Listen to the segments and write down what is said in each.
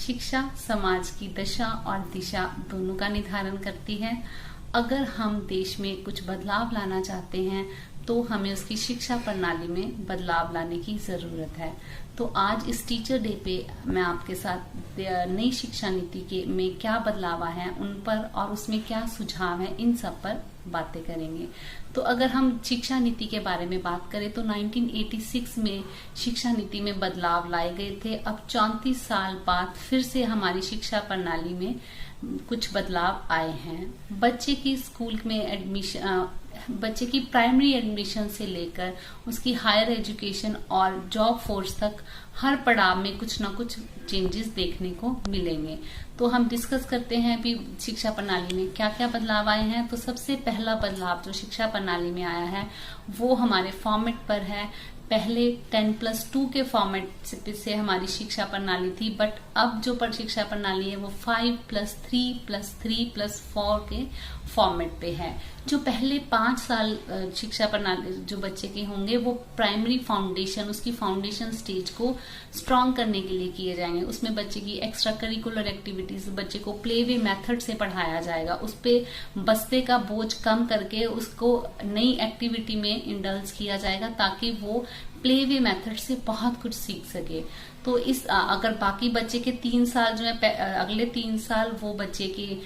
शिक्षा समाज की दशा और दिशा दोनों का निर्धारण करती है। अगर हम देश में कुछ बदलाव लाना चाहते हैं तो हमें उसकी शिक्षा प्रणाली में बदलाव लाने की जरूरत है। तो आज इस टीचर डे पे मैं आपके साथ नई शिक्षा नीति के में क्या बदलाव आए हैं उन पर और उसमें क्या सुझाव है इन सब पर बातें करेंगे। तो अगर हम शिक्षा नीति के बारे में बात करें तो 1986 में शिक्षा नीति में बदलाव लाए गए थे। अब 34 साल बाद फिर से हमारी शिक्षा प्रणाली में कुछ बदलाव आए हैं। बच्चे की स्कूल में एडमिशन, बच्चे की प्राइमरी एडमिशन से लेकर उसकी हायर एजुकेशन और जॉब फोर्स तक हर पड़ाव में कुछ ना कुछ चेंजेस देखने को मिलेंगे। तो हम डिस्कस करते हैं अभी शिक्षा प्रणाली में क्या क्या बदलाव आए हैं। तो सबसे पहला बदलाव जो शिक्षा प्रणाली में आया है वो हमारे फॉर्मेट पर है। पहले 10+2 के फॉर्मेट से हमारी शिक्षा प्रणाली थी, बट अब जो शिक्षा प्रणाली है वो 5+3+3+4 के फॉर्मेट पे है। जो पहले 5 साल शिक्षा प्रणाली जो बच्चे के होंगे वो प्राइमरी फाउंडेशन, उसकी फाउंडेशन स्टेज को स्ट्रॉन्ग करने के लिए किए जाएंगे। उसमें बच्चे की एक्स्ट्रा करिकुलर एक्टिविटीज, बच्चे को प्ले वे मेथड से पढ़ाया जाएगा। उस पे बस्ते का बोझ कम करके उसको नई एक्टिविटी में इंडल्ज किया जाएगा ताकि वो प्ले वे मेथड से बहुत कुछ सीख सके। तो इस अगर बाकी बच्चे के 3 साल जो है, अगले 3 साल वो बच्चे की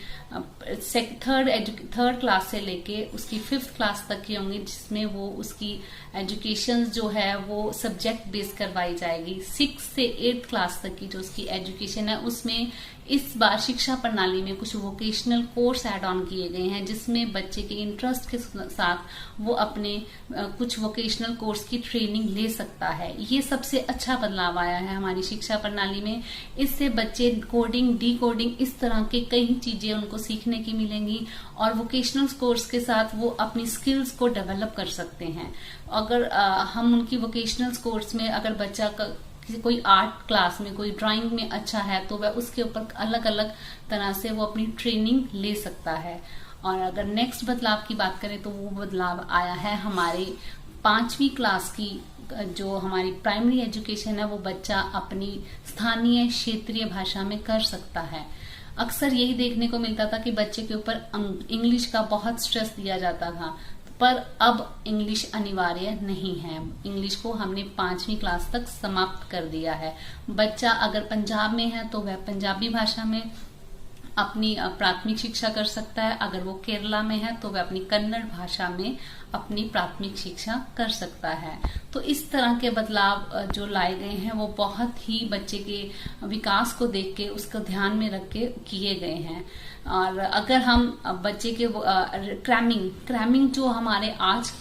थर्ड क्लास से लेके उसकी 5th क्लास तक की होंगी, जिसमें वो उसकी एजुकेशन जो है वो सब्जेक्ट बेस्ड करवाई जाएगी। 6 से 8th क्लास तक की जो उसकी एजुकेशन है उसमें इस बार शिक्षा प्रणाली में कुछ वोकेशनल कोर्स ऐड ऑन किए गए हैं, जिसमें बच्चे के इंटरेस्ट के साथ वो अपने कुछ वोकेशनल कोर्स की ट्रेनिंग ले सकता है। ये सबसे अच्छा बदलाव आया है हमारी शिक्षा प्रणाली में। इससे बच्चे कोडिंग, डीकोडिंग, इस तरह के कई चीजें उनको सीखने की मिलेंगी और वोकेशनल कोर्स के साथ वो अपनी स्किल्स को डेवलप कर सकते हैं। अगर हम उनकी वोकेशनल कोर्स में अगर बच्चा कोई आर्ट क्लास में, कोई ड्राइंग में अच्छा है तो वह उसके ऊपर अलग अलग तरह से वो अपनी ट्रेनिंग ले सकता है। और अगर नेक्स्ट बदलाव की बात करें तो वो बदलाव आया है हमारे 5वीं क्लास की जो हमारी प्राइमरी एजुकेशन है वो बच्चा अपनी स्थानीय क्षेत्रीय भाषा में कर सकता है। अक्सर यही देखने को मिलता था कि बच्चे के ऊपर इंग्लिश का बहुत स्ट्रेस दिया जाता था, पर अब इंग्लिश अनिवार्य नहीं है। इंग्लिश को हमने 5वीं क्लास तक समाप्त कर दिया है। बच्चा अगर पंजाब में है तो वह पंजाबी भाषा में अपनी प्राथमिक शिक्षा कर सकता है। अगर वो केरला में है तो वह अपनी कन्नड़ भाषा में अपनी प्राथमिक शिक्षा कर सकता है। तो इस तरह के बदलाव जो लाए गए हैं वो बहुत ही बच्चे के विकास को देख के, उसको ध्यान में रख के किए गए हैं। और अगर हम बच्चे के क्रैमिंग जो हमारे आज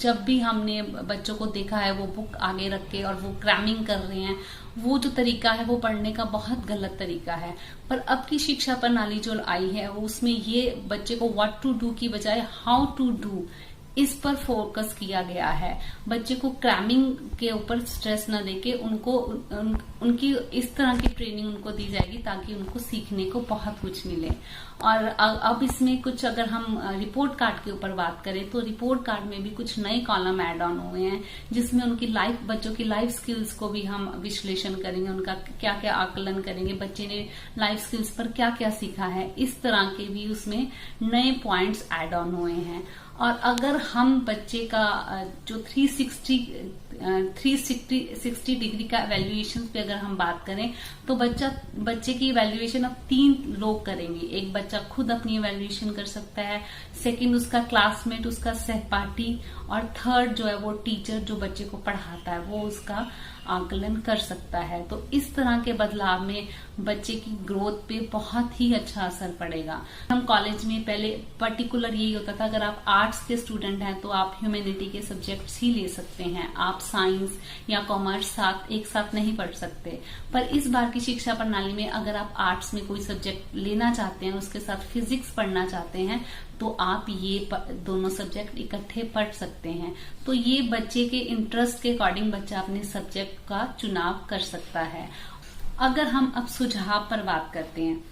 जब भी हमने बच्चों को देखा है वो बुक आगे रख के और वो क्रैमिंग कर रहे हैं, वो जो तरीका है वो पढ़ने का बहुत गलत तरीका है। पर अब की शिक्षा प्रणाली जो आई है वो उसमें ये बच्चे को व्हाट टू डू की बजाय हाउ टू डू, इस पर फोकस किया गया है। बच्चे को क्रैमिंग के ऊपर स्ट्रेस न देके उनको उनकी इस तरह की ट्रेनिंग उनको दी जाएगी ताकि उनको सीखने को बहुत कुछ मिले। और अब इसमें कुछ अगर हम रिपोर्ट कार्ड के ऊपर बात करें तो रिपोर्ट कार्ड में भी कुछ नए कॉलम ऐड ऑन हुए हैं, जिसमें उनकी बच्चों की लाइफ स्किल्स को भी हम विश्लेषण करेंगे, उनका क्या क्या आकलन करेंगे, बच्चे ने लाइफ स्किल्स पर क्या क्या सीखा है। इस तरह के भी उसमें नए पॉइंट्स ऐड ऑन हुए हैं। और अगर हम बच्चे का जो 360 डिग्री का इवैल्यूएशन पे अगर हम बात करें तो बच्चे की इवैल्यूएशन अब 3 लोग करेंगे। एक बच्चा खुद अपनी इवैल्यूएशन कर सकता है, सेकंड उसका क्लासमेट, उसका सहपाठी, और थर्ड जो है वो टीचर जो बच्चे को पढ़ाता है वो उसका आकलन कर सकता है। तो इस तरह के बदलाव में बच्चे की ग्रोथ पे बहुत ही अच्छा असर पड़ेगा। हम कॉलेज में पहले पर्टिकुलर यही होता था, अगर आप आर्ट्स के स्टूडेंट हैं तो आप ह्यूमैनिटी के सब्जेक्ट्स ही ले सकते हैं, आप साइंस या कॉमर्स एक साथ नहीं पढ़ सकते। पर इस बार की शिक्षा प्रणाली में अगर आप आर्ट्स में कोई सब्जेक्ट लेना चाहते हैं, उसके साथ फिजिक्स पढ़ना चाहते हैं तो आप ये दोनों सब्जेक्ट इकट्ठे पढ़ सकते हैं। तो ये बच्चे के इंटरेस्ट के अकॉर्डिंग बच्चा अपने सब्जेक्ट का चुनाव कर सकता है। अगर हम अब सुझाव पर बात करते हैं,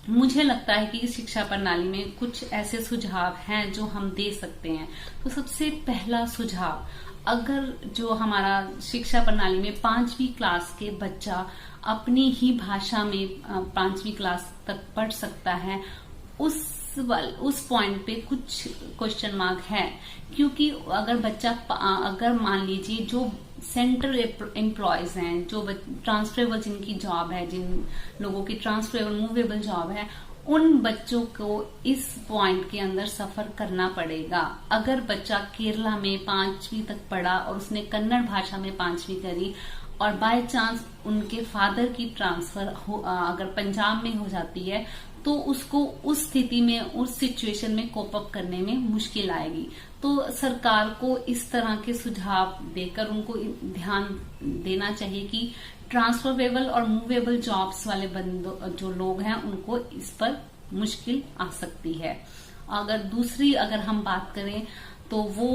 मुझे लगता है कि इस शिक्षा प्रणाली में कुछ ऐसे सुझाव हैं जो हम दे सकते हैं। तो सबसे पहला सुझाव, अगर जो हमारा शिक्षा प्रणाली में 5वीं क्लास के बच्चा अपनी ही भाषा में 5वीं क्लास तक पढ़ सकता है, उस पॉइंट पे कुछ क्वेश्चन मार्क है। क्योंकि अगर मान लीजिए जो सेंट्रल एम्प्लॉयज हैं, जो ट्रांसफरेबल जिनकी जॉब है, जिन लोगों की ट्रांसफरेबल मूवेबल जॉब है, उन बच्चों को इस पॉइंट के अंदर सफर करना पड़ेगा। अगर बच्चा केरला में 5वीं तक पढ़ा और उसने कन्नड़ भाषा में 5वीं करी और बाय चांस उनके फादर की ट्रांसफर अगर पंजाब में हो जाती है, तो उसको उस स्थिति में, उस सिचुएशन में कोप अप करने में मुश्किल आएगी। तो सरकार को इस तरह के सुझाव देकर उनको ध्यान देना चाहिए कि ट्रांसफरेबल और मूवेबल जॉब्स वाले जो लोग हैं, उनको इस पर मुश्किल आ सकती है। अगर हम बात करें तो वो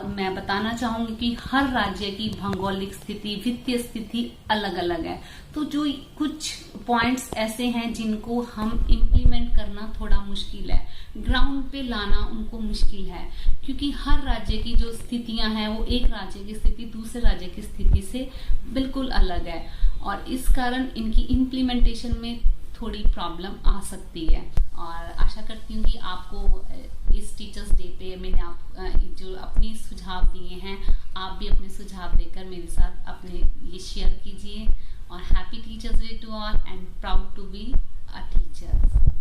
मैं बताना चाहूंगी कि हर राज्य की भौगोलिक स्थिति, वित्तीय स्थिति अलग अलग है। तो जो कुछ पॉइंट्स ऐसे हैं जिनको हम इम्प्लीमेंट करना थोड़ा मुश्किल है, ग्राउंड पे लाना उनको मुश्किल है, क्योंकि हर राज्य की जो स्थितियां हैं वो एक राज्य की स्थिति दूसरे राज्य की स्थिति से बिल्कुल अलग है, और इस कारण इनकी इम्प्लीमेंटेशन में थोड़ी प्रॉब्लम आ सकती है। और आशा करती हूँ कि आपको इस टीचर्स डे पे मैंने जो अपने सुझाव दिए हैं, आप भी अपने सुझाव देकर मेरे साथ अपने ये शेयर कीजिए। और happy teachers day to all and proud to be a teacher.